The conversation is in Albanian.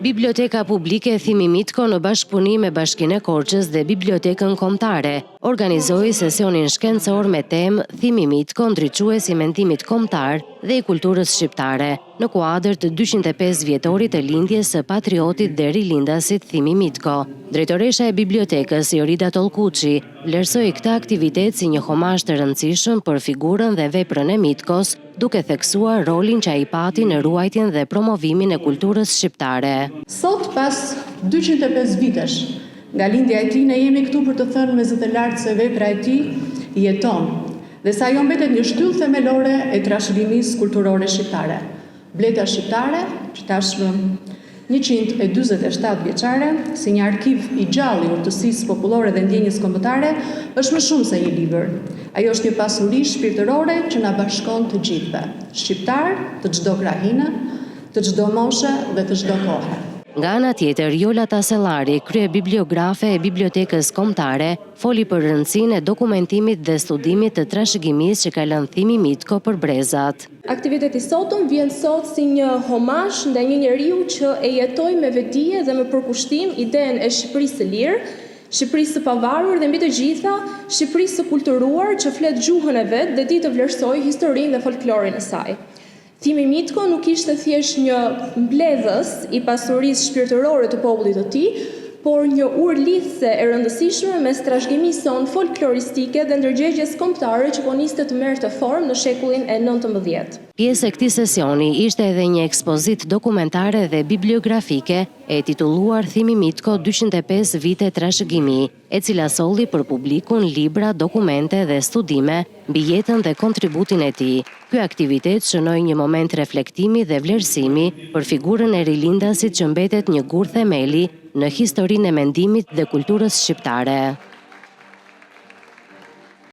Biblioteka Publike Thimi Mitko në bashkëpunim me Bashkinë e Korçës dhe Bibliotekën Kombëtare organizoi sesionin shkencor me temë Thimi Mitko, ndriçuesi i mendimit kombëtar dhe i kulturës shqiptare, në kuadër të 205 vjetorit të lindjes së patriotit dhe rilindasit Thimi Mitko. Drejtoresha e bibliotekës Jorida Tollkuçi vlerësoi këtë aktivitet si një homazh të rëndësishëm për figurën dhe veprën e Mitkos, duke theksuar rolin që ai pati në ruajtjen dhe promovimin e kulturës shqiptare. Sot, pas 205 vitesh nga lindja e tij, ne jemi këtu për të thënë me zë të lartë se vepra e tij jeton dhe se ajo mbetet një shtyllë themelore e trashëgimisë kulturore shqiptare. Bleta shqiptare, që tashmë 147 vjeçare, si një arkiv i gjallë i urtësisë popullore dhe ndjenjës kombëtare, është më shumë se një libër. Ajo është një pasuri shpirtërore që na bashkon të gjithëve, shqiptar të çdo krahinë, të çdo moshe dhe të çdo kohe. Nga ana tjetër, Jola Tasellari, kryebibliografe e Bibliotekës Kombëtare, foli për rëndësinë e dokumentimit dhe studimit të trashëgimisë që ka lënë Thimi Mitko për brezat. Aktiviteti sotëm vjen sot si një homazh ndaj një njeriu që e jetoi me vetdije dhe me përkushtim idenë e Shqipërisë së lirë, Shqipërisë së pavarur dhe mbi të gjitha, Shqipërisë së kulturuar që flet gjuhën e vet dhe di të vlerësojë historinë dhe folklorin e saj. Thimi Mitko nuk ishte thjesht një mbledhës i pasurisë shpirtërore të popullit të tij, por një urlidhse e rëndësishme mes trashëgimisë sonë folkloristike dhe ndërgjegjes kombëtare që po niste të merrte formë në shekullin e 19. Pjesë e këtij sesioni ishte edhe një ekspozit dokumentare dhe bibliografike e titulluar Thimi Mitko 205 vite trashëgimi, e cila solli për publikun libra, dokumente dhe studime mbi jetën dhe kontributin e tij. Ky aktivitet shënoi një moment reflektimi dhe vlerësimi për figurën e rilindasit që mbetet një gur themeli në historinë e mendimit dhe kulturës shqiptare.